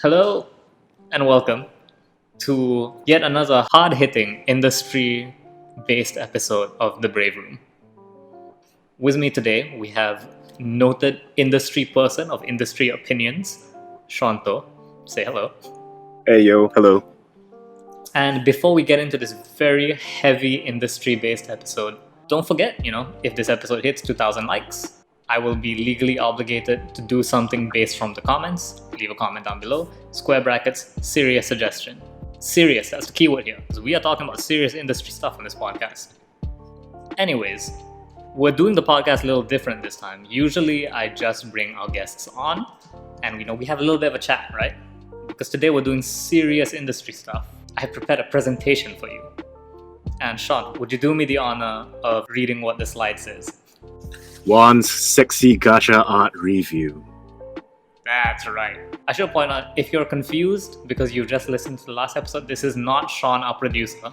Hello and welcome to yet another hard hitting industry based episode of The Brave Room. With me today, we have noted industry person of industry opinions, Shanto. Say hello. Hey yo, hello. And before we get into this very heavy industry based episode, don't forget, if this episode hits 2,000 likes, I will be legally obligated to do something based from the comments. Leave a comment down below. Square brackets, serious suggestion. Serious, that's the keyword here, because we are talking about serious industry stuff on this podcast. Anyways, we're doing the podcast a little different this time. Usually I just bring our guests on and we have a little bit of a chat, right? Because today we're doing serious industry stuff. I have prepared a presentation for you. And Sean, would you do me the honor of reading what the slide says? Juan's sexy gacha art review. That's right. I should point out, if you're confused because you've just listened to the last episode, this is not Sean, our producer.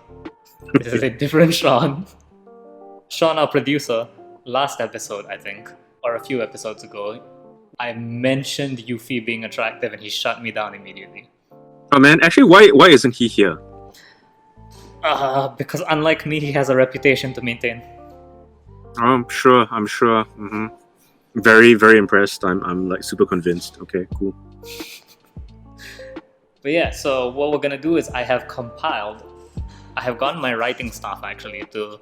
This is a different Sean. Sean, our producer, last episode, I think, or a few episodes ago, I mentioned Yuffie being attractive and he shut me down immediately. Oh man, actually, why isn't he here? Because unlike me, he has a reputation to maintain. I'm sure. Mm-hmm. Very, very impressed. I'm like super convinced. Okay, cool. But yeah, so what we're gonna do is I have gotten my writing staff actually to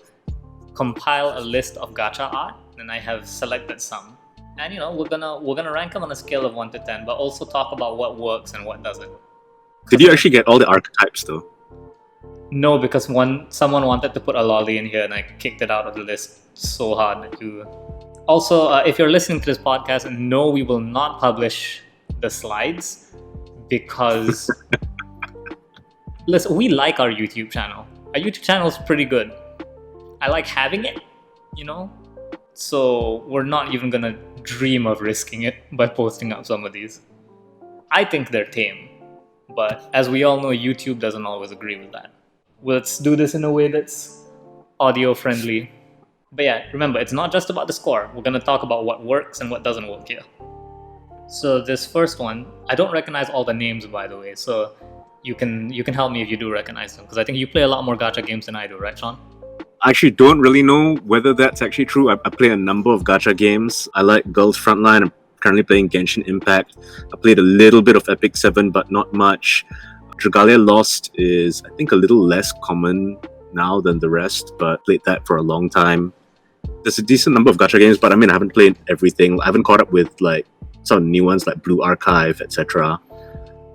compile a list of gacha art, and I have selected some. And we're gonna rank them on a scale of 1 to 10, but also talk about what works and what doesn't. Did you actually get all the archetypes though? No, because someone wanted to put a lolly in here and I kicked it out of the list so hard that you... Also, if you're listening to this podcast, no, we will not publish the slides because listen, we like our YouTube channel. Our YouTube channel is pretty good. I like having it, so we're not even gonna dream of risking it by posting up some of these. I think they're tame, but as we all know, YouTube doesn't always agree with that. Let's do this in a way that's audio friendly. But yeah, remember, it's not just about the score. We're going to talk about what works and what doesn't work here. So this first one, I don't recognize all the names, by the way. So you can help me if you do recognize them, because I think you play a lot more gacha games than I do, right, Sean? I actually don't really know whether that's actually true. I play a number of gacha games. I like Girls Frontline. I'm currently playing Genshin Impact. I played a little bit of Epic 7, but not much. Dragalia Lost is, I think, a little less common now than the rest, but played that for a long time. There's a decent number of gacha games, but I haven't played everything. I haven't caught up with like some new ones like Blue Archive, etc.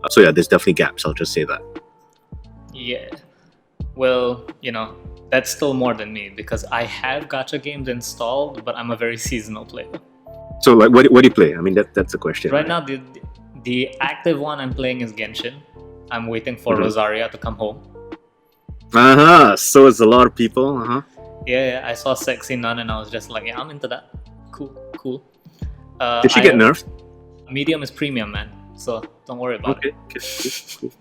So yeah, there's definitely gaps, I'll just say that. Yeah. Well, that's still more than me because I have gacha games installed, but I'm a very seasonal player. So like, what do you play? That's a question. Right now, the active one I'm playing is Genshin. I'm waiting for Rosaria to come home. So is a lot of people. Yeah, I saw Sexy Nun and I was just like, yeah, I'm into that. Cool. Did she get nerfed? Medium is premium, man. So don't worry about it. Okay, cool.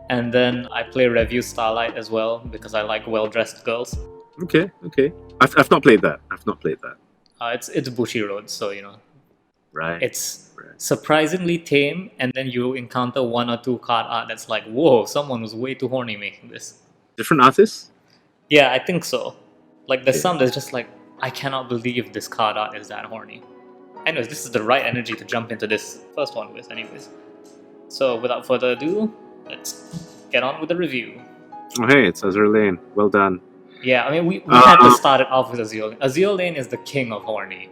And then I play Review Starlight as well because I like well-dressed girls. Okay. I've not played that. It's Bushiroad, so Right. It's surprisingly tame, and then you encounter 1 or 2 card art that's like, whoa, someone was way too horny making this. Different artists? Yeah, I think so. Like, there's some that's just like, I cannot believe this card art is that horny. Anyways, this is the right energy to jump into this first one with, anyways. So, without further ado, let's get on with the review. Oh, hey, it's Azur Lane. Well done. Yeah, we had to start it off with Azur Lane. Azur Lane is the king of horny.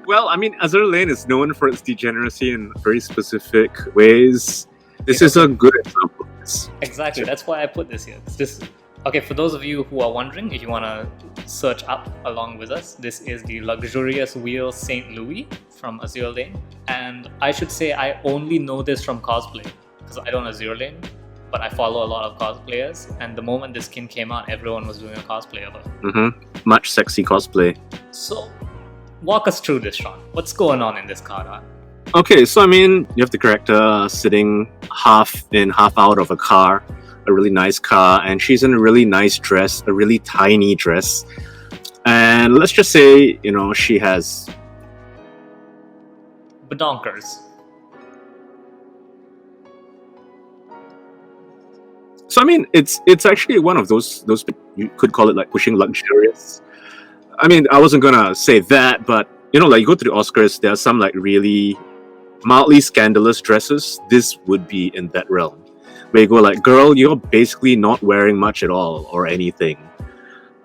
Well, Azur Lane is known for its degeneracy in very specific ways. This is a good example of this. Exactly, that's why I put this here. Okay, for those of you who are wondering, if you want to search up along with us, this is the Luxurious Wheel St. Louis from Azur Lane. And I should say I only know this from cosplay, because I don't Azur Lane, but I follow a lot of cosplayers. And the moment this skin came out, everyone was doing a cosplay of her. Much sexy cosplay. So, walk us through this, Sean. What's going on in this card art? Okay, so you have the character sitting half in, half out of a car, a really nice car, and she's in a really nice dress, a really tiny dress. And let's just say, she has... Badonkers. So I mean, it's actually one of those you could call it like pushing luxurious. I mean, I wasn't gonna say that, but like you go to the Oscars, there are some like really mildly scandalous dresses. This would be in that realm, where you go like, girl, you're basically not wearing much at all or anything,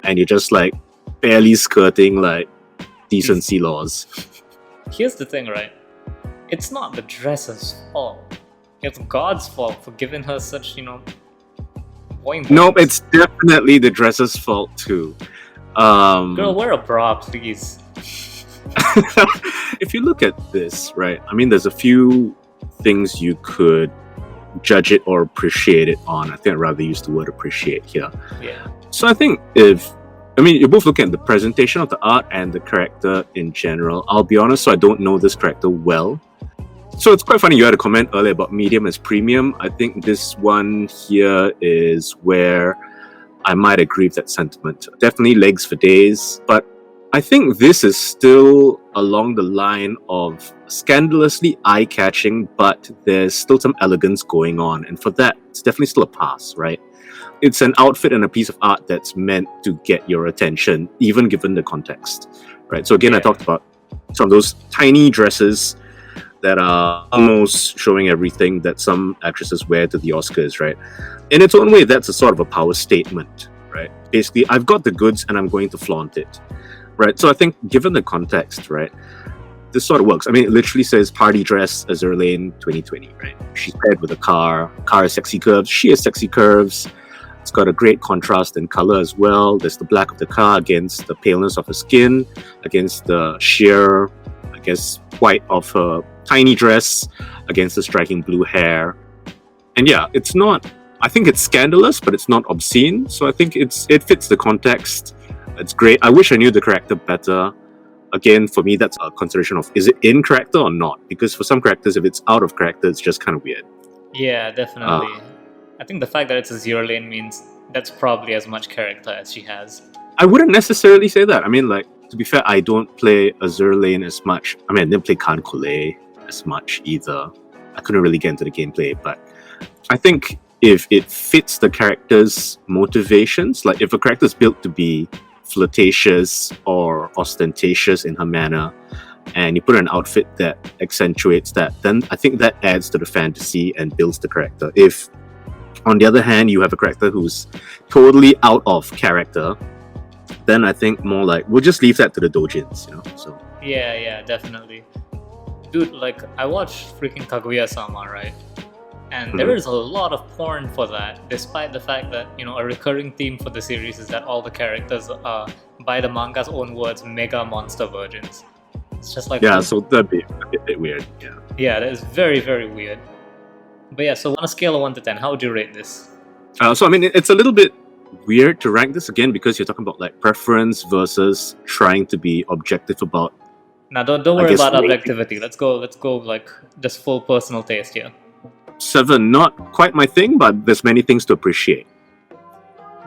and you're just like barely skirting like decency laws. Here's the thing, right? It's not the dress's fault. It's God's fault for giving her such, boing. Nope, it's definitely the dresser's fault too. Girl, wear a bra, please. If you look at this, right, I mean, there's a few things you could judge it or appreciate it on. I think I'd rather use the word appreciate here. Yeah. So I think you're both looking at the presentation of the art and the character in general. I'll be honest, so I don't know this character well. So it's quite funny you had a comment earlier about medium as premium. I think this one here is where I might agree with that sentiment. Definitely legs for days, but I think this is still along the line of scandalously eye-catching, but there's still some elegance going on. And for that, it's definitely still a pass, right? It's an outfit and a piece of art that's meant to get your attention, even given the context, right? So again, I talked about some of those tiny dresses that are almost showing everything that some actresses wear to the Oscars, right? In its own way, that's a sort of a power statement, right? Basically, I've got the goods and I'm going to flaunt it. Right, so I think given the context, right, this sort of works. I mean, it literally says party dress Azur Lane 2020, right? She's paired with a car. Car has sexy curves. She has sexy curves. It's got a great contrast in color as well. There's the black of the car against the paleness of her skin, against the sheer, I guess, white of her tiny dress, against the striking blue hair. And yeah, it's not. I think it's scandalous, but it's not obscene. So I think it fits the context. It's great. I wish I knew the character better. Again, for me, that's a consideration of, is it in character or not? Because for some characters, if it's out of character, it's just kind of weird. Yeah, definitely. I think the fact that it's Azur Lane means that's probably as much character as she has. I wouldn't necessarily say that. I mean, like, to be fair, I don't play Azur Lane as much. I mean, I didn't play Khan Kole as much either. I couldn't really get into the gameplay, but I think if it fits the character's motivations, like if a character is built to be flirtatious or ostentatious in her manner, and you put an outfit that accentuates that, then I think that adds to the fantasy and builds the character. If, on the other hand, you have a character who's totally out of character, then I think more like, we'll just leave that to the doujins, So Yeah, definitely. Dude, like, I watched freaking Kaguya-sama, right? And there is a lot of porn for that, despite the fact that, a recurring theme for the series is that all the characters are, by the manga's own words, mega monster virgins. It's just like... Yeah, so that'd be a bit weird, yeah. Yeah, that is very, very weird. But yeah, so on a scale of 1 to 10, how would you rate this? So, I mean, it's a little bit weird to rank this again because you're talking about, like, preference versus trying to be objective about... Now, don't worry about objectivity. Let's go, like, just full personal taste here. 7, not quite my thing, but there's many things to appreciate.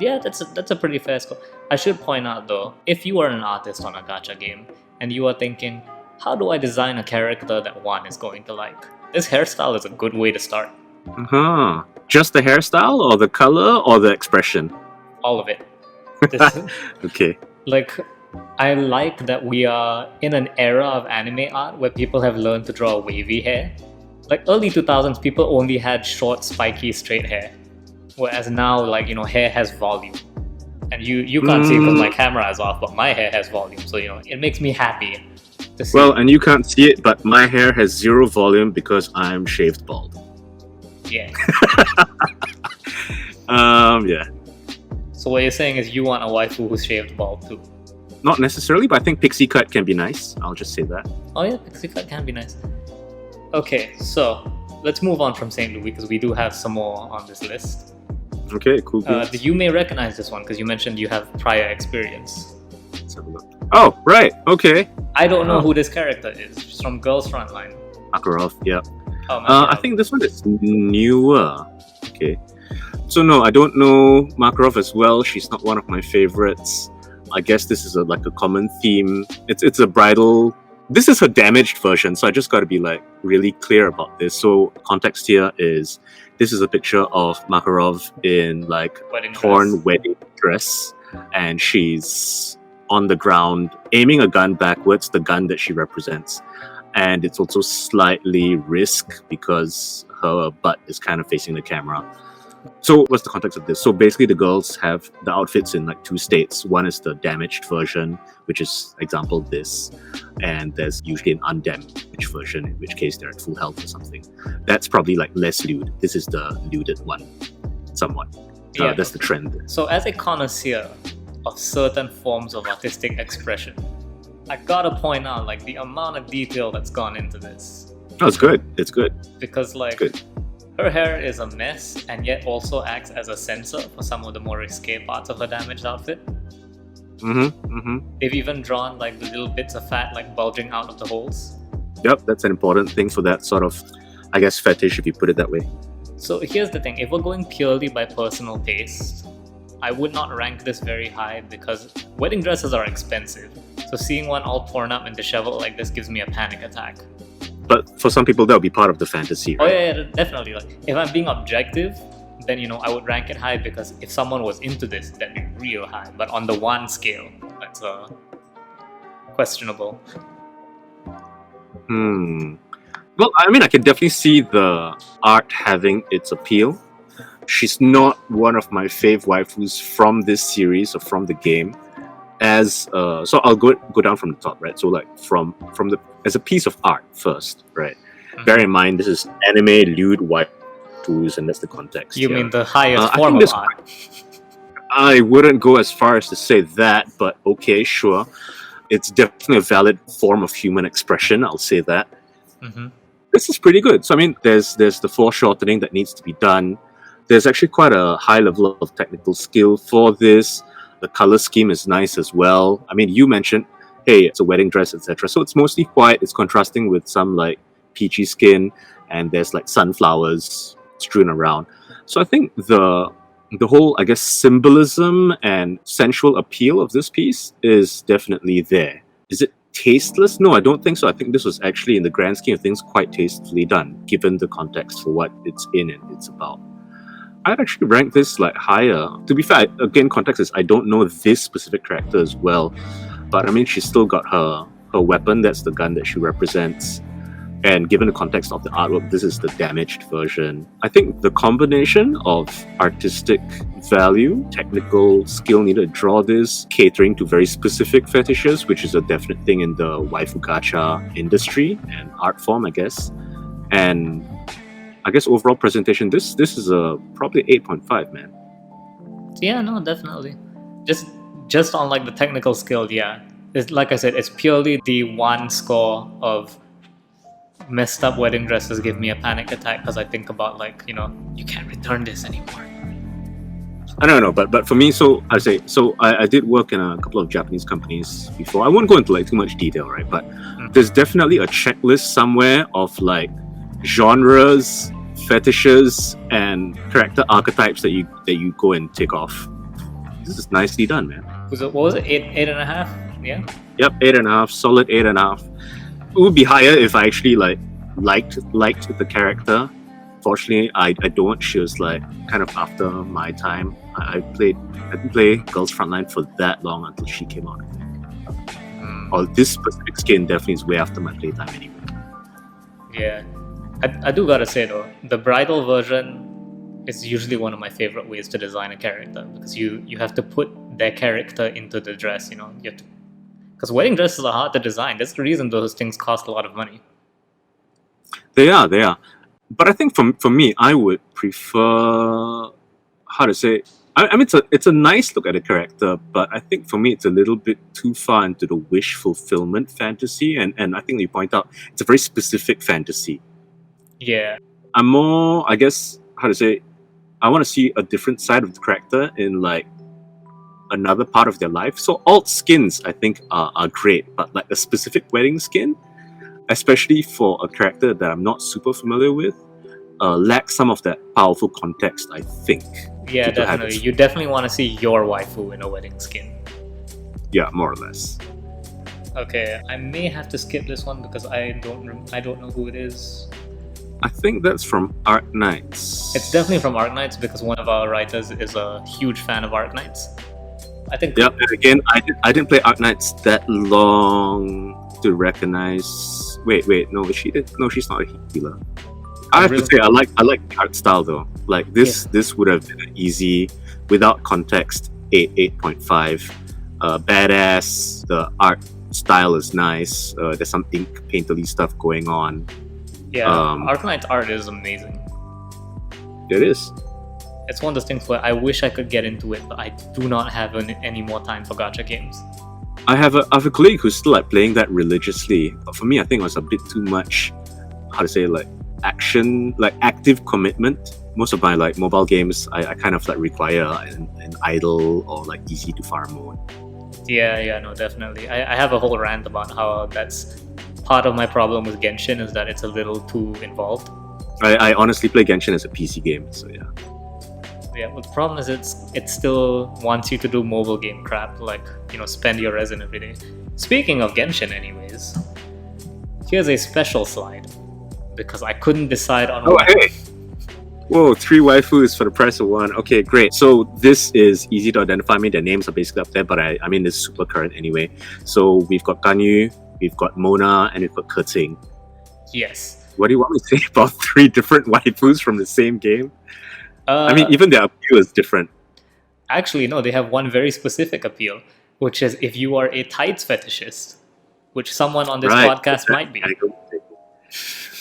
Yeah, that's a pretty fair score. I should point out though, if you are an artist on a gacha game and you are thinking, how do I design a character that one is going to like? This hairstyle is a good way to start. Just the hairstyle or the color or the expression? All of it. Okay. Like, I like that we are in an era of anime art where people have learned to draw wavy hair. Like early 2000s, people only had short, spiky, straight hair. Whereas now, like, hair has volume. And you can't see because my camera is off, but my hair has volume. So, it makes me happy to see. Well, and you can't see it, but my hair has 0 volume because I'm shaved bald. Yeah. Yeah. So what you're saying is you want a waifu who's shaved bald too? Not necessarily, but I think pixie cut can be nice. I'll just say that. Oh yeah, pixie cut can be nice. Okay, so let's move on from St. Louis because we do have some more on this list. Okay, cool. You may recognize this one because you mentioned you have prior experience. Let's have a look. Oh, right. Okay. I don't know who this character is. She's from Girls Frontline. Makarov, yeah. Oh, I think this one is newer. Okay. So no, I don't know Makarov as well. She's not one of my favorites. I guess this is like a common theme. It's a bridal this is her damaged version, so I just got to be like really clear about this. So context here is this is a picture of Makarov in like Wedding torn dress. wedding dress, and she's on the ground aiming a gun backwards, the gun that she represents. And it's also slightly risk because her butt is kind of facing the camera. So what's the context of this? So basically the girls have the outfits in like two states. One is the damaged version, which is example this, and there's usually an undamaged version, in which case they're at full health or something. That's probably like less lewd. This is the lewded one, somewhat. Yeah. That's the trend. So as a connoisseur of certain forms of artistic expression, I gotta point out like the amount of detail that's gone into this. Oh, it's good. It's good. Because like Good. her hair is a mess and yet also acts as a sensor for some of the more risque parts of her damaged outfit. They've even drawn like the little bits of fat like bulging out of the holes. Yep, that's an important thing for that sort of, I guess, fetish, if you put it that way. So here's the thing, if we're going purely by personal taste, I would not rank this very high because wedding dresses are expensive. So seeing one all torn up and disheveled like this gives me a panic attack. But for some people, that'll be part of the fantasy, Oh right? yeah, definitely. Like if I'm being objective, then I would rank it high because if someone was into this, that'd be real high. But on the one scale, that's questionable. Well, I mean, I can definitely see the art having its appeal. She's not one of my fave waifus from this series or from the game. So I'll go down from the top, right? So like from the as a piece of art first, right? Bear in mind this is anime lewd waifus, and that's the context. You here. mean the highest I form think of this- art? I wouldn't go as far as to say that, but okay, sure. It's definitely a valid form of human expression. I'll say that. Mm-hmm. This is pretty good. So I mean, there's the foreshortening that needs to be done. There's actually quite a high level of technical skill for this. The color scheme is nice as well. I mean, you mentioned, hey, it's a wedding dress, etc. So it's mostly white. It's contrasting with some like peachy skin, and there's like sunflowers strewn around. So I think the whole, I guess, symbolism and sensual appeal of this piece is definitely there. Is it tasteless? No, I don't think so. I think this was actually, in the grand scheme of things, quite tastefully done, given the context for what it's in and it's about. I'd actually rank this like higher. To be fair, again, context is I don't know this specific character as well, but I mean, she's still got her weapon. That's the gun that she represents. And given the context of the artwork, this is the damaged version. I think the combination of artistic value, technical skill needed to draw this, catering to very specific fetishes, which is a definite thing in the waifu gacha industry and art form, I guess. And I guess overall presentation, this is a probably 8.5, man. Yeah, no, definitely. Just on like the technical skill, yeah. It's like I said, it's purely the one score of messed up wedding dresses give me a panic attack because I think about like, you can't return this anymore. I don't know, but for me, I did work in a couple of Japanese companies before. I won't go into like too much detail, right? But there's definitely a checklist somewhere of like genres, fetishes, and character archetypes that you go and tick off. This is nicely done, man. What was it? 8.5? Yeah. Yep, 8.5, solid 8.5. It would be higher if I actually liked the character. Fortunately, I don't. She was like kind of after my time. I didn't play Girls Frontline for that long until she came out, I think. Or this specific skin definitely is way after my playtime anyway. Yeah. I do gotta say though, the bridal version is usually one of my favorite ways to design a character because you have to put their character into the dress, you have to. Because wedding dresses are hard to design. That's the reason those things cost a lot of money. They are. But I think for me, I would prefer, how to say, I mean, it's a nice look at a character, but I think for me, it's a little bit too far into the wish fulfillment fantasy. And I think you point out, it's a very specific fantasy. Yeah. I'm more, I guess, how to say, I want to see a different side of the character in like another part of their life. So alt skins, I think, are great, but like a specific wedding skin, especially for a character that I'm not super familiar with, lacks some of that powerful context, I think. Yeah, definitely. You definitely want to see your waifu in a wedding skin. Yeah, more or less. Okay, I may have to skip this one because I don't know who it is. I think that's from Arknights. It's definitely from Arknights because one of our writers is a huge fan of Arknights. I think. Yep. And again, I didn't play Arknights that long to recognize. Wait. No, she did. No, she's not a healer. I have to say, I like the art style though. Like this would have been an easy, without context, 8.5. Badass. The art style is nice. There's some ink painterly stuff going on. Yeah, Arknight's art is amazing. It is. It's one of those things where I wish I could get into it, but I do not have any more time for gacha games. I have a colleague who's still like playing that religiously. But for me, I think it was a bit too much. How to say, like action, like active commitment. Most of my like mobile games, I kind of like require an idle or like easy to farm mode. Yeah, no, definitely. I have a whole rant about how that's part of my problem with Genshin is that it's a little too involved. I honestly play Genshin as a PC game, so yeah. Yeah, but the problem is it still wants you to do mobile game crap, like, spend your resin every day. Speaking of Genshin anyways, here's a special slide, because I couldn't decide on what. Hey! Whoa, 3 waifus for the price of 1. Okay, great. So this is easy to identify. I mean, their names are basically up there, but I mean, it's super current anyway. So we've got Ganyu, we've got Mona, and we've got Keqing. Yes. What do you want me to say about 3 different waifus from the same game? I mean, even their appeal is different. Actually, no, they have one very specific appeal, which is if you are a tights fetishist, which someone on this podcast might be.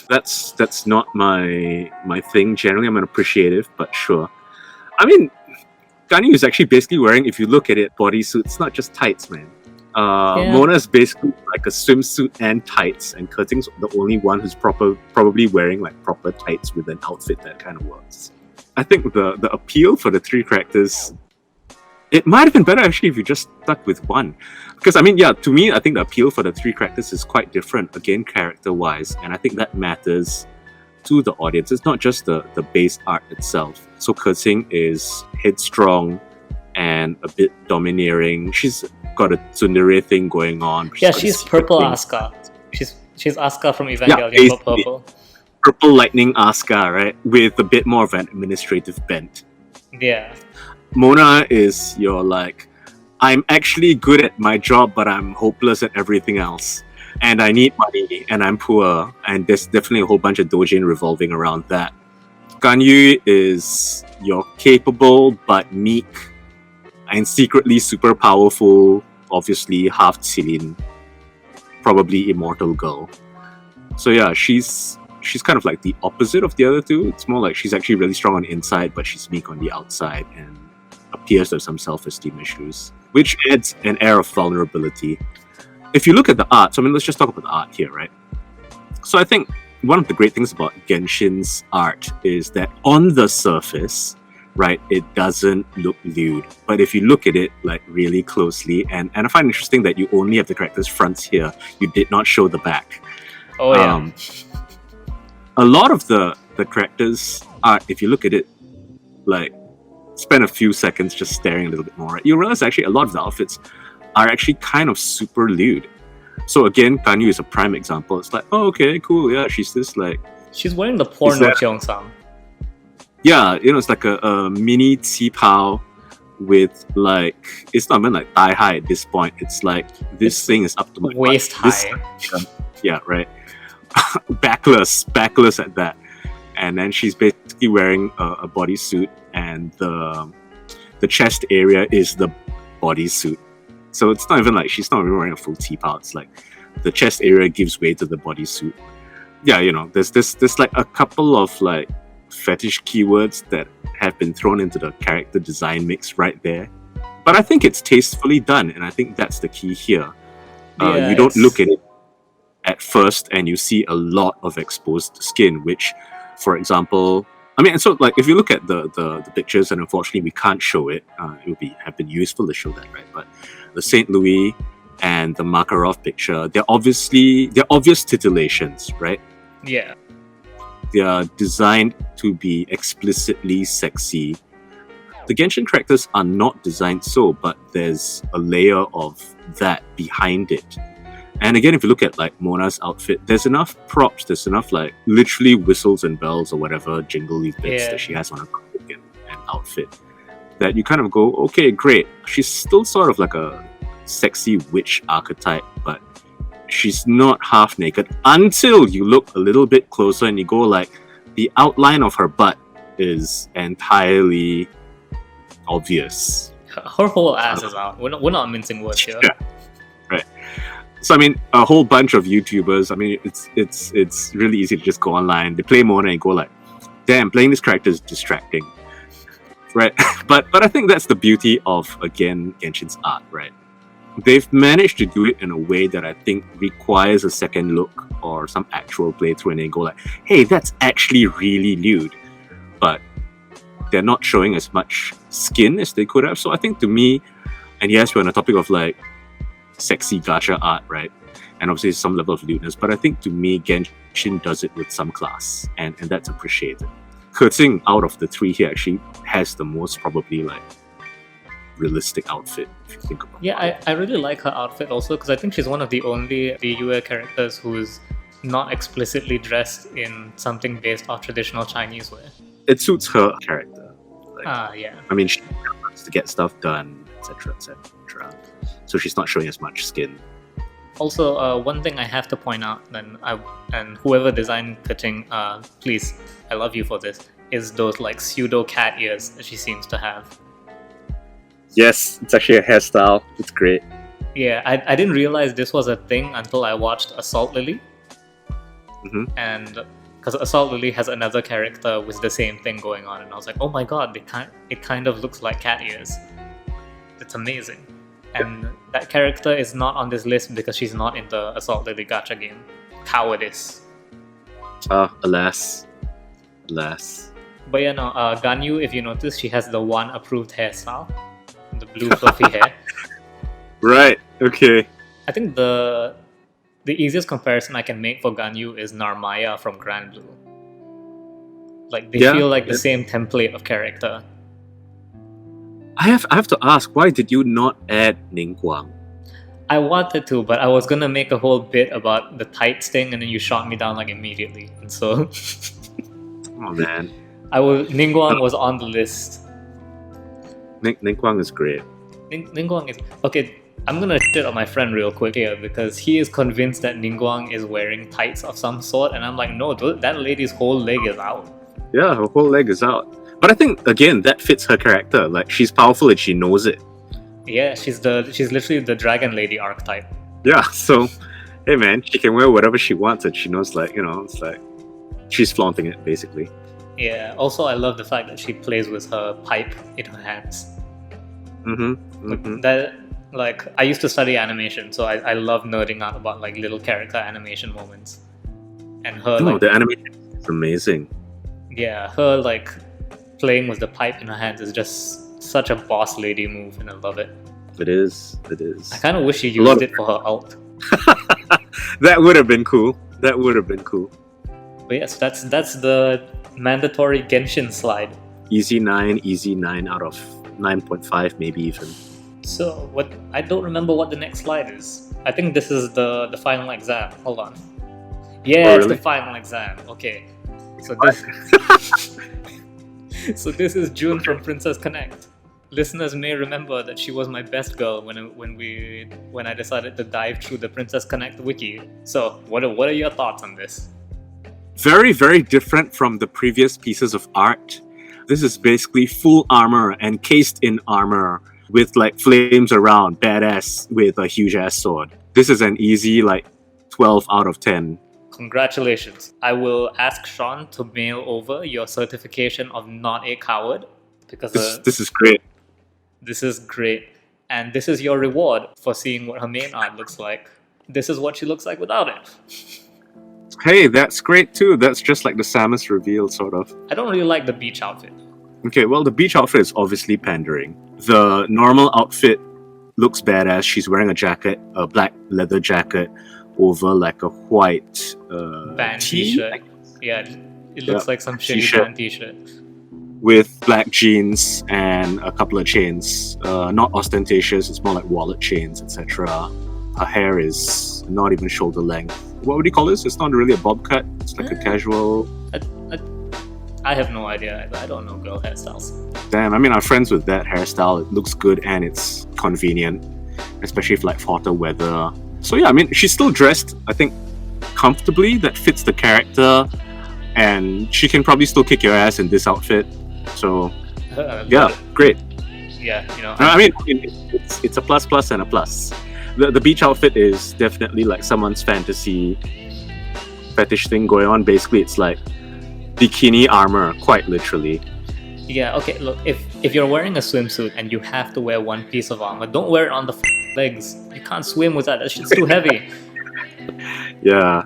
That's not my thing. Generally, I'm an appreciative, but sure. I mean, Ganyu is actually basically wearing, if you look at it, bodysuit. It's not just tights, man. Mona is basically like a swimsuit and tights, and Keqing's the only one who's probably wearing like proper tights with an outfit that kind of works. I think the appeal for the 3 characters, it might have been better actually if you just stuck with one. Because I mean, yeah, to me, I think the appeal for the 3 characters is quite different, again, character-wise, and I think that matters to the audience. It's not just the base art itself. So Keqing is headstrong and a bit domineering. She's got a tsundere thing going on. She's purple Asuka. She's Asuka from Evangelion, but purple. Purple lightning Asuka, right? With a bit more of an administrative bent. Yeah. Mona is your like, I'm actually good at my job, but I'm hopeless at everything else. And I need money, and I'm poor. And there's definitely a whole bunch of doujin revolving around that. Ganyu is your capable but meek and secretly super powerful, obviously half Cilin, probably immortal girl. So yeah, she's kind of like the opposite of the other 2. It's more like she's actually really strong on the inside, but she's weak on the outside and appears to have some self-esteem issues, which adds an air of vulnerability. If you look at the art, so I mean, let's just talk about the art here, right? So I think one of the great things about Genshin's art is that on the surface, right, it doesn't look lewd. But if you look at it like really closely, and I find it interesting that you only have the characters' fronts here, you did not show the back. Oh yeah. A lot of the characters' art, if you look at it, like, spend a few seconds just staring a little bit more, right, you realize actually a lot of the outfits are actually kind of super lewd. So again, Ganyu is a prime example. It's like, oh, okay, cool, yeah, she's this like... She's wearing the porno Cheongsam. Yeah, it's like a mini qipao with like, it's not even like thigh high at this point. It's like, this thing is up to my waist high. Yeah, right. backless at that. And then she's basically wearing a bodysuit, and the chest area is the bodysuit. So it's not even like she's not even wearing a full qipao. It's like the chest area gives way to the bodysuit. Yeah, there's like a couple of like fetish keywords that have been thrown into the character design mix right there. But I think it's tastefully done, and I think that's the key here. You don't look at it at first and you see a lot of exposed skin, which, for example, I mean, so like if you look at the pictures, and unfortunately we can't show it, it would have been useful to show that, right? But the St. Louis and the Makarov picture, they're obvious titillations, right? Yeah. They are designed to be explicitly sexy. The Genshin characters are not designed so, but there's a layer of that behind it. And again, if you look at like Mona's outfit, there's enough props, there's enough like literally whistles and bells or whatever jingly bits Yeah. that she has on her cloak and outfit that you kind of go, okay, great. She's still sort of like a sexy witch archetype, but she's not half naked until you look a little bit closer and you go like, the outline of her butt is entirely obvious. Her whole ass is out. We're not mincing words here. Yeah. Right. So I mean, a whole bunch of YouTubers. I mean, it's really easy to just go online. They play Mona and go like, "Damn, playing this character is distracting." Right. But I think that's the beauty of again Genshin's art. Right. They've managed to do it in a way that I think requires a second look or some actual playthrough, and they go like, "Hey, that's actually really nude," but they're not showing as much skin as they could have. So I think to me, and yes, we're on the topic of like sexy gacha art, right? And obviously some level of lewdness, but I think to me, Genshin does it with some class, and that's appreciated. Kurtzing out of the three here actually has the most probably like realistic outfit, if you think about it. Yeah, I really like her outfit also because I think she's one of the only Liyue characters who's not explicitly dressed in something based off traditional Chinese wear. It suits her character. Like, Yeah. I mean, she wants to get stuff done, etc., etc. So she's not showing as much skin. Also, one thing I have to point out, and whoever designed Keqing, please, I love you for this, is those like pseudo cat ears that she seems to have. Yes, it's actually a hairstyle. It's great. Yeah, I didn't realize this was a thing until I watched Assault Lily. Mm-hmm. And because Assault Lily has another character with the same thing going on, and I was like, oh my god, it kind of looks like cat ears. It's amazing. And that character is not on this list because she's not in the Assault Lily gacha game. Cowardice. Alas. But yeah, no, Ganyu, if you notice, she has the one approved hairstyle. The blue fluffy hair. Right, okay. I think the easiest comparison I can make for Ganyu is Narmaya from Grand Blue. Like, they feel like the same template of character. I have to ask, why did you not add Ningguang? I wanted to, but I was gonna make a whole bit about the tights thing, and then you shot me down like immediately. And so, Oh man, Ningguang was on the list. Ningguang is great. Ningguang is okay. I'm gonna shit on my friend real quick here because he is convinced that Ningguang is wearing tights of some sort, and I'm like, no, that lady's whole leg is out. Yeah, her whole leg is out. But I think again that fits her character. Like, she's powerful and she knows it. Yeah, she's literally the dragon lady archetype. Yeah, so hey man, she can wear whatever she wants and she knows, like, it's like she's flaunting it basically. Yeah. Also, I love the fact that she plays with her pipe in her hands. That, like, I used to study animation, so I love nerding out about like little character animation moments. And her the animation is amazing. Yeah, her like playing with the pipe in her hands is just such a boss lady move, and I love it. It is. I kind of wish she used it for her ult. That would have been cool. But yes, that's the mandatory Genshin slide. Easy 9 out of 9.5 maybe even. So what? I don't remember what the next slide is. I think this is the final exam. Hold on. Yeah, it's the final exam. Okay. So this is June from Princess Connect. Listeners may remember that she was my best girl when I decided to dive through the Princess Connect wiki. So what are your thoughts on this? Very, very different from the previous pieces of art. This is basically full armor, encased in armor, with like flames around, badass with a huge ass sword. This is an easy like 12 out of 10. Congratulations. I will ask Sean to mail over your certification of not a coward because this is great. This is great. And this is your reward for seeing what her main art looks like. This is what she looks like without it. Hey, that's great too. That's just like the Samus reveal, sort of. I don't really like the beach outfit. Okay, well, the beach outfit is obviously pandering. The normal outfit looks badass. She's wearing a jacket, a black leather jacket, over like a white band t-shirt. Yeah, it looks like some shitty band t-shirt. With black jeans and a couple of chains. Not ostentatious, it's more like wallet chains, etc. Her hair is not even shoulder length. What would you call this? It's not really a bob cut. It's like a casual. I have no idea. I don't know girl hairstyles. Damn, I mean, I'm friends with that hairstyle. It looks good and it's convenient, especially for like hotter weather. So yeah, I mean, she's still dressed, I think, comfortably. That fits the character, and she can probably still kick your ass in this outfit. So yeah, great. Yeah, I mean, it's a plus and a plus. The beach outfit is definitely like someone's fantasy fetish thing going on. Basically, it's like bikini armor, quite literally. Yeah, okay, look, if you're wearing a swimsuit and you have to wear one piece of armor, don't wear it on the legs. You can't swim with that shit's too heavy. Yeah.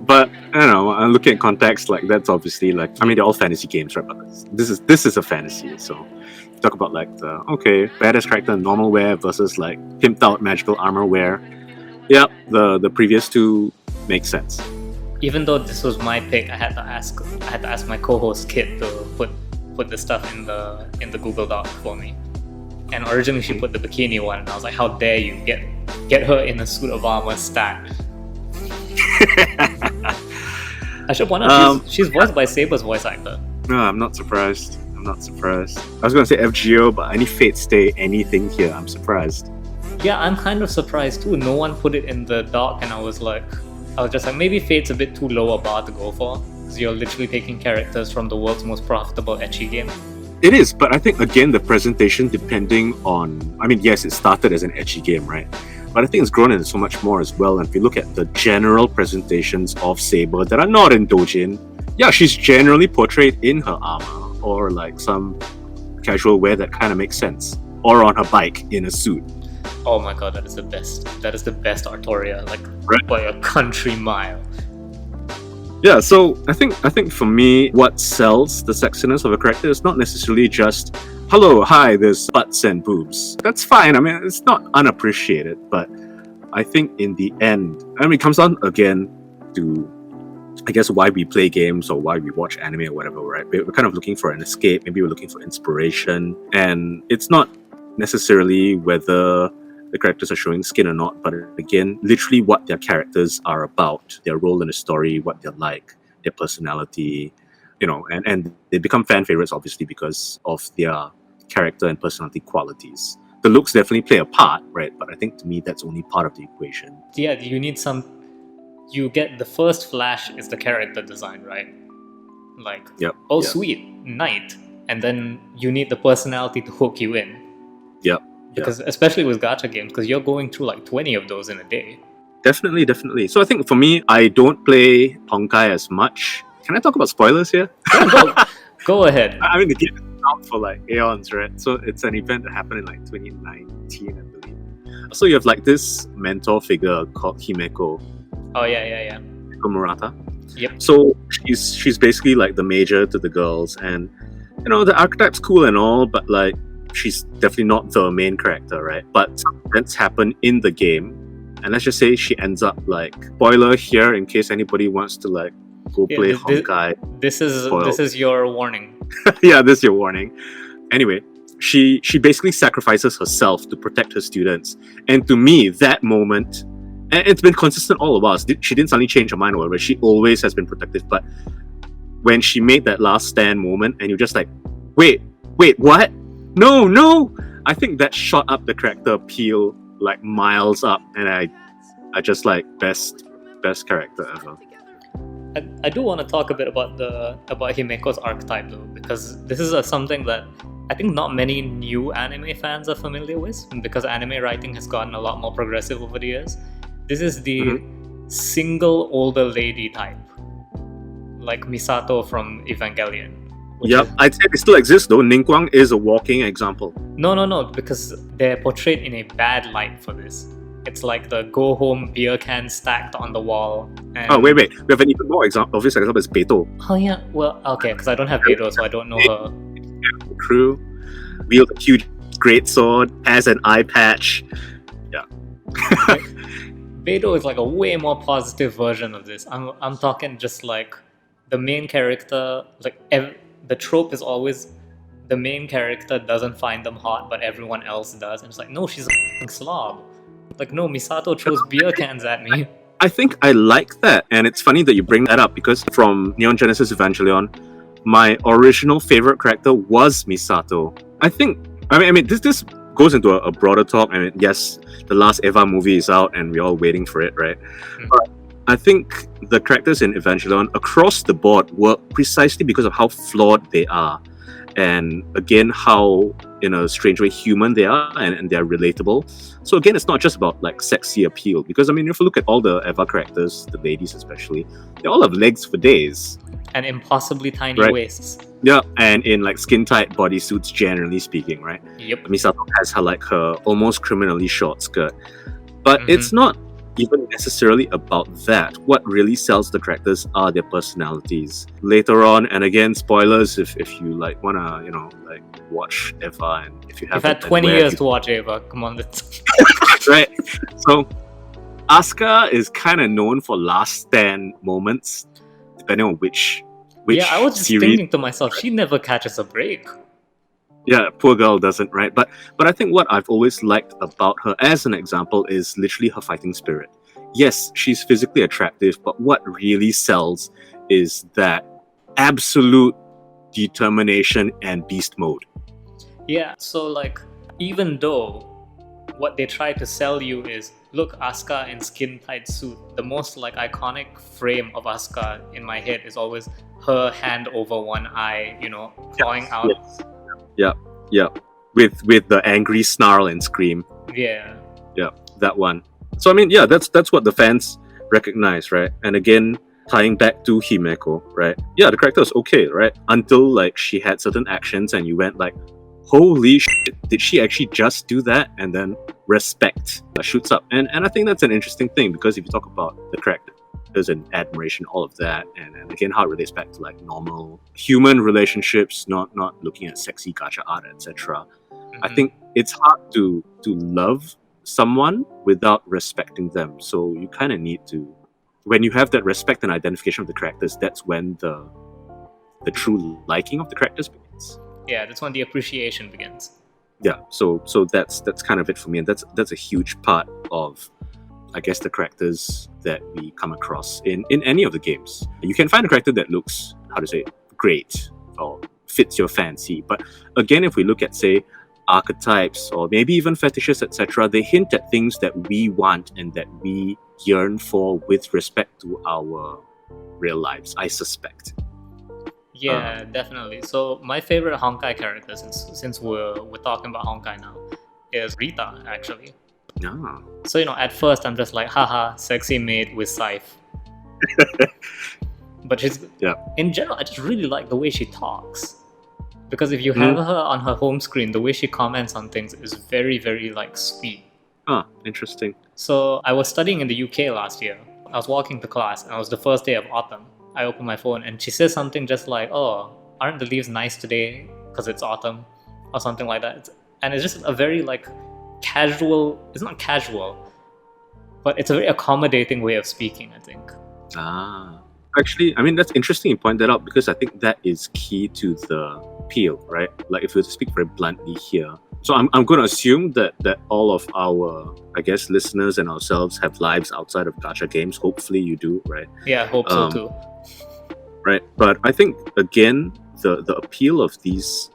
But I don't know, I'm looking at context, like that's obviously like, I mean, they're all fantasy games, right? But this is a fantasy, so talk about like the badass character in normal wear versus like pimped out magical armor wear. Yeah, the previous two make sense. Even though this was my pick, I had to ask my co-host Kit to put the stuff in the Google Doc for me. And originally she put the bikini one, and I was like, how dare you get her in a suit of armor stat. I should point out she's voiced by Saber's voice actor. No, I'm not surprised. I was gonna say FGO, but any Fate Stay anything here, I'm surprised. Yeah, I'm kind of surprised too. No one put it in the doc, and I was just like, maybe Fate's a bit too low a bar to go for, because you're literally taking characters from the world's most profitable ecchi game. It is, but I think again the presentation, depending on, I mean, yes, it started as an ecchi game, right? But I think it's grown into so much more as well. And if you look at the general presentations of Saber that are not in Dojin, yeah, she's generally portrayed in her armor or like some casual wear that kind of makes sense, or on her bike in a suit. Oh my god, that is the best. That is the best Artoria, like Right. by a country mile. Yeah, so I think for me, what sells the sexiness of a character is not necessarily just, hello, hi, there's butts and boobs. That's fine. I mean, it's not unappreciated, but I think in the end, I mean, it comes down again to, I guess, why we play games or why we watch anime or whatever, right? We're kind of looking for an escape. Maybe we're looking for inspiration. And it's not necessarily whether the characters are showing skin or not, but again, literally what their characters are about, their role in the story, what they're like, their personality, and they become fan favorites obviously because of their character and personality qualities. The looks definitely play a part, right? But I think to me that's only part of the equation. Yeah, you get the first flash is the character design, right? Like, Yep. oh Yep. sweet, knight. And then you need the personality to hook you in. Yep. Because especially with gacha games, because you're going through like 20 of those in a day. Definitely. So I think for me, I don't play Honkai as much. Can I talk about spoilers here? Go ahead. I mean, the game is out for like aeons, right? So it's an event that happened in like 2019, I believe. So you have like this mentor figure called Himeko. Oh yeah. Himeko Murata. Yep. So she's basically like the major to the girls, and the archetype's cool and all, but like she's definitely not the main character, right? But some events happen in the game, and let's just say she ends up like, spoiler here in case anybody wants to like go play Honkai. This is your warning. Yeah, this is your warning. Anyway, she basically sacrifices herself to protect her students, and to me that moment, and it's been consistent all of us, she didn't suddenly change her mind or whatever, she always has been protective, but when she made that last stand moment and you're just like, wait, what? No, I think that shot up the character appeal like miles up, and I just like best character ever. I do want to talk a bit about Himeko's archetype though, because this is something that I think not many new anime fans are familiar with, because anime writing has gotten a lot more progressive over the years. This is the single older lady type, like Misato from Evangelion. Yep, I'd say they still exist though. Ningguang is a walking example. No, because they're portrayed in a bad light for this. It's like the go home beer can stacked on the wall. And... Oh, wait. We have an even more obvious example is Beto. Oh, yeah. Well, okay, because I don't have Beto, so I don't know her. True. Wield a huge greatsword, has an eye patch. Yeah. Beto is like a way more positive version of this. I'm talking just like the main character, like the trope is always the main character doesn't find them hot, but everyone else does. And it's like, no, she's a slob. Like, no, Misato throws beer cans at me. I think I like that, and it's funny that you bring that up because from Neon Genesis Evangelion, my original favorite character was Misato. I mean, this goes into a broader talk. I mean, yes, the last Eva movie is out, and we're all waiting for it, right? But I think the characters in Evangelion across the board work precisely because of how flawed they are, and again, how in a strange way human they are, and they're relatable. So again, it's not just about like sexy appeal, because I mean, if you look at all the Eva characters, the ladies especially, they all have legs for days. And impossibly tiny Right. waists. Yeah, and in like skin tight bodysuits, generally speaking, right? Yep. Misato has her almost criminally short skirt, but Mhm. it's not even necessarily about that. What really sells the characters are their personalities. Later on, and again, spoilers if you like wanna like watch Eva, and if you You've haven't, had then 20 where years you- to watch Eva. Come on, let's. right? So Asuka is kind of known for last stand moments, depending on which Yeah, I was just series. thinking to myself, she never catches a break. Yeah, poor girl doesn't, right? But I think what I've always liked about her, as an example, is literally her fighting spirit. Yes, she's physically attractive, but what really sells is that absolute determination and beast mode. Yeah, so like, even though what they try to sell you is, look, Asuka in skin tight suit, the most like iconic frame of Asuka in my head is always her hand over one eye, clawing out. Yes. Yeah, with the angry snarl and scream. Yeah. That one. So I mean, yeah, that's what the fans recognize, right? And again, tying back to Himeko, right? Yeah, the character was okay, right? Until like she had certain actions and you went like, holy shit, did she actually just do that? And then respect shoots up. And I think that's an interesting thing, because if you talk about the characters and admiration, all of that, and again how it relates back to like normal human relationships, not looking at sexy gacha art, etc. I Mhm. think it's hard to love someone without respecting them. So you kind of need to, when you have that respect and identification of the characters, that's when the true liking of the characters begins. Yeah, that's when the appreciation begins. Yeah, so that's kind of it for me, and that's a huge part of, I guess, the characters that we come across in any of the games. You can find a character that looks, how to say, great or fits your fancy, but again, if we look at, say, archetypes or maybe even fetishes, etc., they hint at things that we want and that we yearn for with respect to our real lives, I suspect. Yeah, definitely. So my favorite Honkai character, since we're talking about Honkai now, is Rita, actually. Ah. So at first I'm just like, haha, sexy maid with scythe. But she's in general, I just really like the way she talks. Because if you have her on her home screen, the way she comments on things is very, very like sweet. Ah, interesting. So I was studying in the UK last year. I was walking to class, and it was the first day of autumn. I opened my phone, and she says something just like, "Oh, aren't the leaves nice today because it's autumn," or something like that. And it's just a very like casual. It's not casual, but it's a very accommodating way of speaking, I think. Ah. Actually, I mean, that's interesting you point that out, because I think that is key to the appeal, right? Like, if we were to speak very bluntly here. So I'm going to assume that all of our, I guess, listeners and ourselves have lives outside of gacha games. Hopefully you do, right? Yeah, I hope so too. Right. But I think, again, the appeal of these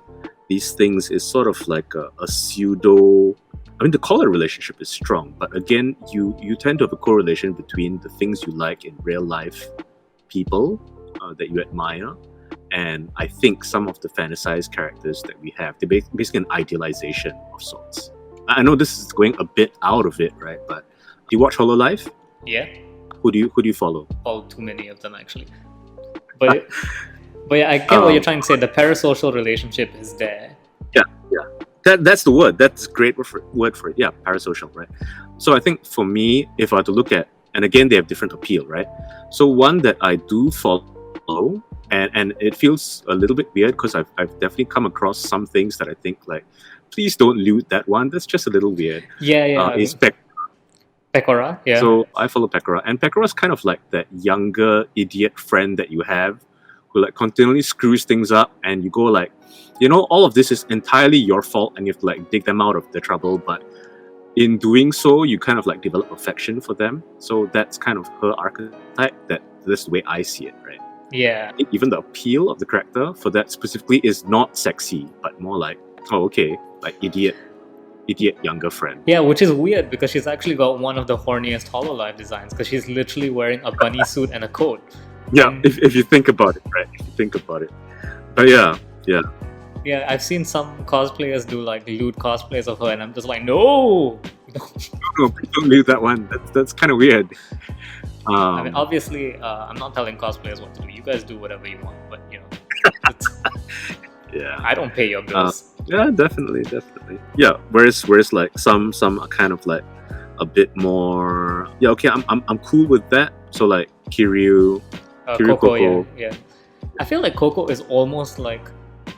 things is sort of like a pseudo... I mean, the caller relationship is strong, but again, you tend to have a correlation between the things you like in real life people that you admire, and I think some of the fantasized characters that we have, they're basically an idealization of sorts. I know this is going a bit out of it, right? But do you watch HoloLive? Yeah, Who do you follow? all too many of them actually. But yeah, I get what you're trying to say. The parasocial relationship is there. That's the word. That's a great word for it. Yeah, parasocial, right? So I think for me, if I were to look at, and again, they have different appeal, right? So one that I do follow, and it feels a little bit weird because I've definitely come across some things that I think like, please don't loot that one. That's just a little weird. Yeah. Is Pekora, yeah. So I follow Pekora, and Pekora's kind of like that younger idiot friend that you have who like continually screws things up, and you go like, all of this is entirely your fault, and you have to like dig them out of the trouble. But in doing so, you kind of like develop affection for them. So that's kind of her archetype. That's the way I see it, right? Yeah. I think even the appeal of the character for that specifically is not sexy, but more like, oh, okay, like idiot younger friend. Yeah, which is weird because she's actually got one of the horniest Hololive designs because she's literally wearing a bunny suit and a coat. Yeah, And- if you think about it, right? If you think about it. But yeah. Yeah, I've seen some cosplayers do like lewd cosplays of her, and I'm just like, no. No, please don't leave that one. That's kind of weird. I mean, obviously, I'm not telling cosplayers what to do. You guys do whatever you want, but it's, yeah. I don't pay your bills. Yeah, definitely. Yeah, whereas like some are kind of like a bit more. Yeah, okay, I'm cool with that. So like Kiryu, Kiryu Coco, Coco. yeah. I feel like Coco is almost like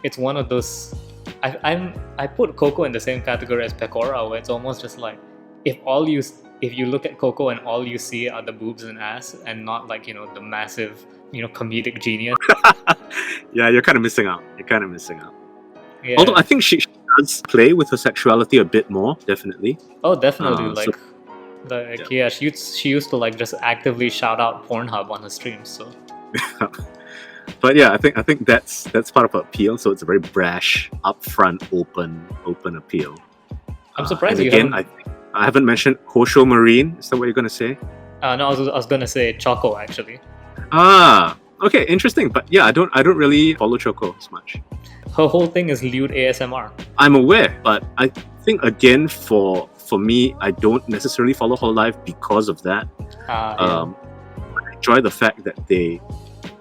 it's one of those. I put Coco in the same category as Pecora, where it's almost just like if you look at Coco and all you see are the boobs and ass, and not like the massive comedic genius. Yeah, you're kind of missing out. Yeah. Although I think she does play with her sexuality a bit more, definitely. Oh, definitely. So- Yeah, she used to like just actively shout out Pornhub on her streams. So But yeah, I think that's part of her appeal. So it's a very brash, upfront, open appeal. I'm surprised and you again, haven't. I haven't mentioned Hosho Marine. Is that what you're gonna say? No, I was gonna say Choco actually. Ah, okay, interesting. But yeah, I don't really follow Choco as much. Her whole thing is lewd ASMR. I'm aware, but I think again for me, I don't necessarily follow Hololive because of that. Yeah. I enjoy the fact that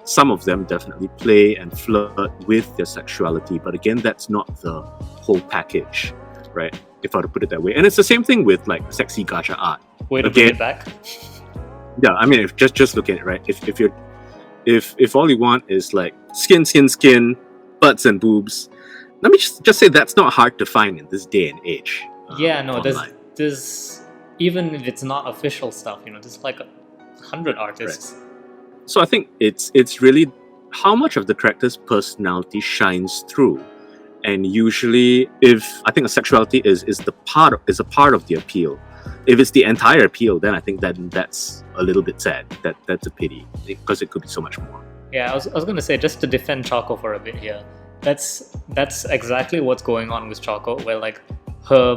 some of them definitely play and flirt with their sexuality, but again, that's not the whole package, right? If I were to put it that way. And it's the same thing with like sexy gacha art. Way to bring again- it back. Yeah, I mean, just look at it, right? If all you want is like skin, butts and boobs, let me just say that's not hard to find in this day and age. Yeah, no, online. there's even if it's not official stuff, there's like 100 artists. So I think it's really how much of the character's personality shines through, and usually, if I think a sexuality is a part of the appeal. If it's the entire appeal, then I think that's a little bit sad. That's a pity because it could be so much more. Yeah, I was gonna say, just to defend Choco for a bit here, that's exactly what's going on with Choco, where like her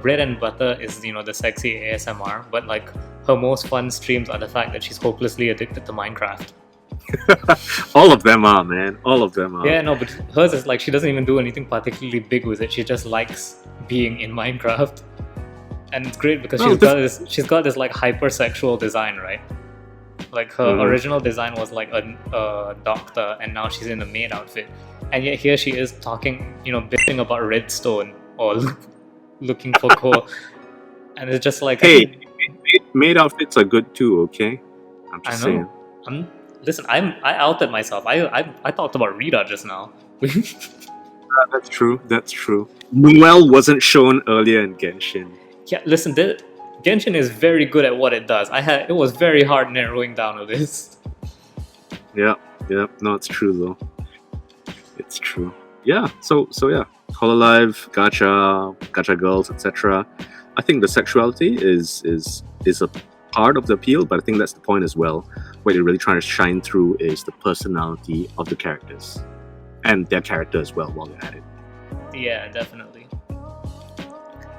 bread and butter is the sexy ASMR, but like her most fun streams are the fact that she's hopelessly addicted to Minecraft. All of them are, man. All of them are. Yeah, no, but hers is like she doesn't even do anything particularly big with it. She just likes being in Minecraft, and it's great because she's got this like hypersexual design, right? Like her original design was like a doctor, and now she's in a maid outfit, and yet here she is talking, bitching about redstone or looking for coal, and it's just like, Hey, maid outfits are good too. Okay, I'm I just know. saying. Listen, I outed myself. I talked about Rita just now. That's true. Noelle wasn't shown earlier in Genshin. Yeah, listen, Genshin is very good at what it does. It was very hard narrowing down to this. Yeah. No, it's true though. It's true. Yeah. So yeah, Hololive, gacha girls, etc. I think the sexuality is a part of the appeal, but I think that's the point as well. What you're really trying to shine through is the personality of the characters and their character as well while you're at it. Yeah, definitely.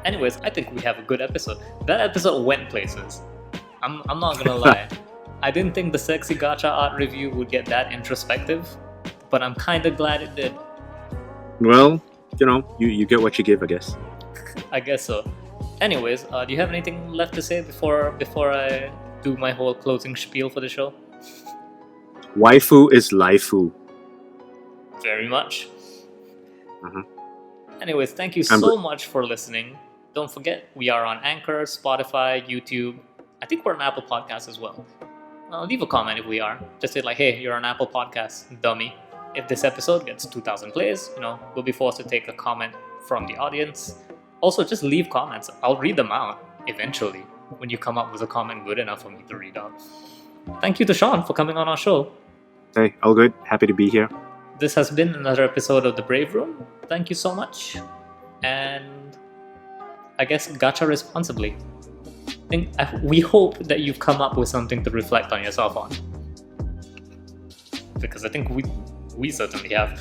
Anyways, I think we have a good episode. That episode went places. I'm not gonna lie. I didn't think the sexy gacha art review would get that introspective, but I'm kind of glad it did. Well, you get what you give, I guess. I guess so. Anyways, do you have anything left to say before I do my whole closing spiel for the show? Waifu is laifu. Very much. Mhm. Anyways, thank you so much for listening. Don't forget, we are on Anchor, Spotify, YouTube. I think we're on Apple Podcasts as well. Leave a comment if we are. Just say like, hey, you're on Apple Podcasts, dummy. If this episode gets 2,000 plays, we'll be forced to take a comment from the audience. Also, just leave comments. I'll read them out eventually when you come up with a comment good enough for me to read out. Thank you to Sean for coming on our show. Hey, all good. Happy to be here. This has been another episode of The Brave Room. Thank you so much. And I guess, gacha responsibly. We hope that you've come up with something to reflect on yourself on. Because I think we certainly have.